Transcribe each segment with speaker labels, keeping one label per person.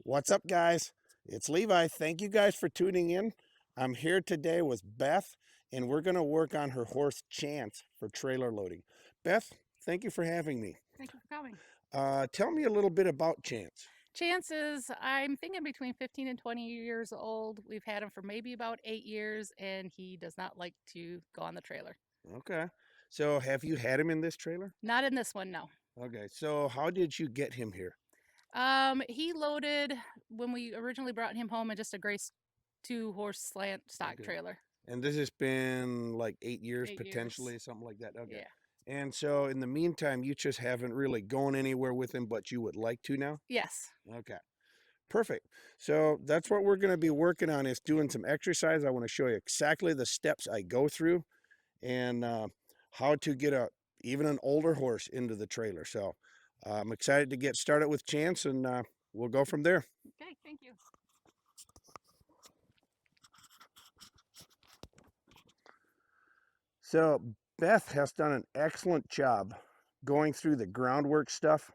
Speaker 1: What's up, guys? It's Levi. Thank you guys for tuning in. I'm here today with Beth, and we're going to work on her horse Chance for trailer loading. Beth, thank you for having me.
Speaker 2: Thank you for coming.
Speaker 1: Tell me a little bit about Chance.
Speaker 2: Chances, I'm thinking between 15 and 20 years old. We've had him for maybe about 8 years, and he does not like to go on the trailer.
Speaker 1: Okay. So, have you had him in this trailer?
Speaker 2: Not in this one, no.
Speaker 1: Okay. So, how did you get him here?
Speaker 2: He loaded when we originally brought him home in just a Grace 2 horse slant stock
Speaker 1: Okay.
Speaker 2: trailer.
Speaker 1: And this has been like 8 years
Speaker 2: 8 years.
Speaker 1: potentially, something like that. Okay.
Speaker 2: Yeah.
Speaker 1: And so, in the meantime, you just haven't really gone anywhere with him, but you would like to now?
Speaker 2: Yes.
Speaker 1: Okay. Perfect. So that's what we're going to be working on is doing some exercise. I want to show you exactly the steps I go through and how to get even an older horse into the trailer. So I'm excited to get started with Chance, and we'll go from there.
Speaker 2: Okay, thank you.
Speaker 1: So Beth has done an excellent job going through the groundwork stuff.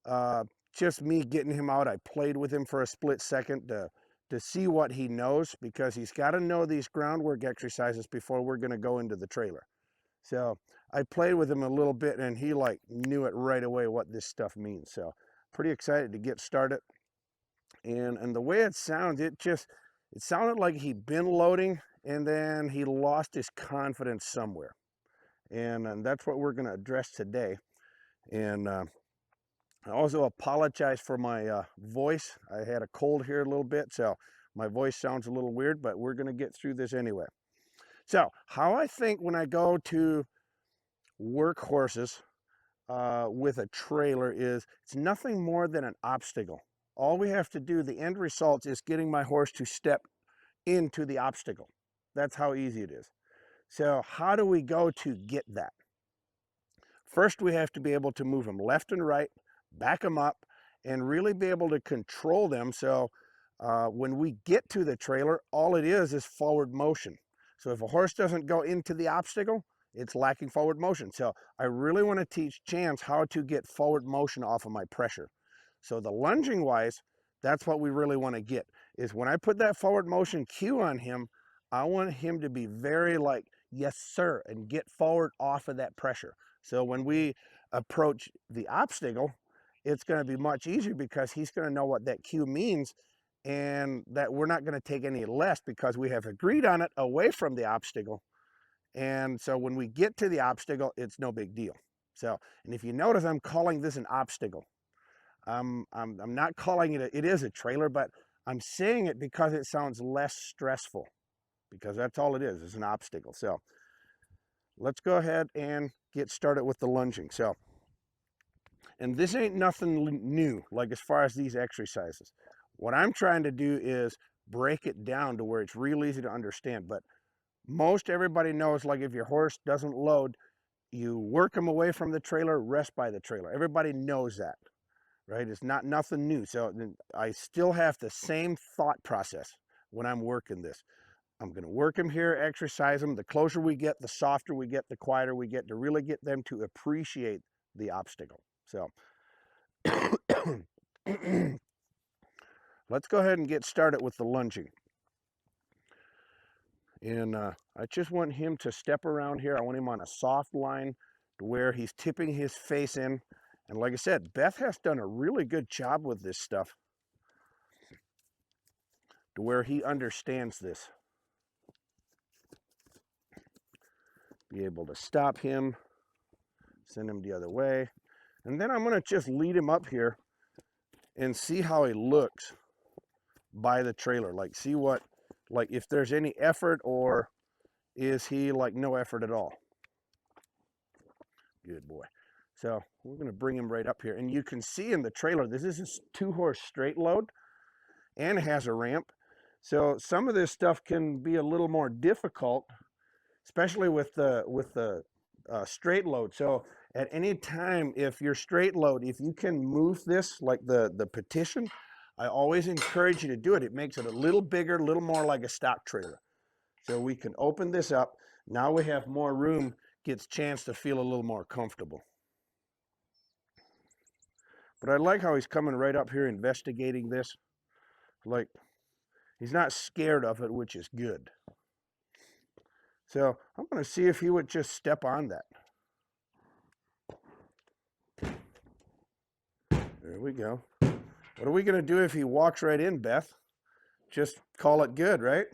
Speaker 1: Uh, just me getting him out, I played with him for a split second to see what he knows, because he's got to know these groundwork exercises before we're going to go into the trailer. So I played with him a little bit, and he like knew it right away what this stuff means. So pretty excited to get started. And the way it sounds, it sounded like he'd been loading and then he lost his confidence somewhere. And that's what we're going to address today. And I also apologize for my voice. I had a cold here a little bit, so my voice sounds a little weird, but we're going to get through this anyway. So, how I think when I go to work horses with a trailer is it's nothing more than an obstacle. All we have to do, the end result is getting my horse to step into the obstacle. That's how easy it is. So, how do we go to get that? First, we have to be able to move them left and right, back them up, and really be able to control them. So when we get to the trailer, all it is forward motion. So if a horse doesn't go into the obstacle, it's lacking forward motion. So I really want to teach Chance how to get forward motion off of my pressure. So the lunging wise, that's what we really want to get, is when I put that forward motion cue on him, I want him to be very like, yes, sir, and get forward off of that pressure. So when we approach the obstacle, it's going to be much easier because he's going to know what that cue means, and that we're not going to take any less because we have agreed on it away from the obstacle. And so when we get to the obstacle, it's no big deal. So, and if you notice, I'm calling this an obstacle. I'm not calling it, it is a trailer, but I'm saying it because it sounds less stressful, because that's all it is. It's an obstacle. So let's go ahead and get started with the lunging. So, and this ain't nothing new, like as far as these exercises. What I'm trying to do is break it down to where it's real easy to understand. But most everybody knows, like if your horse doesn't load, you work them away from the trailer, rest by the trailer. Everybody knows that, right? It's not nothing new. So I still have the same thought process when I'm working this. I'm going to work them here, exercise them. The closer we get, the softer we get, the quieter we get, to really get them to appreciate the obstacle. So let's go ahead and get started with the lunging. And I just want him to step around here. I want him on a soft line to where he's tipping his face in. And like I said, Beth has done a really good job with this stuff to where he understands this. Be able to stop him, send him the other way. And then I'm going to just lead him up here and see how he looks by the trailer. Like, see what, like if there's any effort, or is he like no effort at all? Good boy. So we're going to bring him right up here. And you can see in the trailer, this is a 2-horse straight load and has a ramp. So some of this stuff can be a little more difficult, especially with the straight load. So at any time, if you're straight load, if you can move this like the petition, I always encourage you to do it. It makes it a little bigger, a little more like a stock trailer. So we can open this up. Now we have more room, gets Chance to feel a little more comfortable. But I like how he's coming right up here investigating this. Like, he's not scared of it, which is good. So I'm going to see if he would just step on that. There we go. What are we going to do if he walks right in, Beth? Just call it good, right?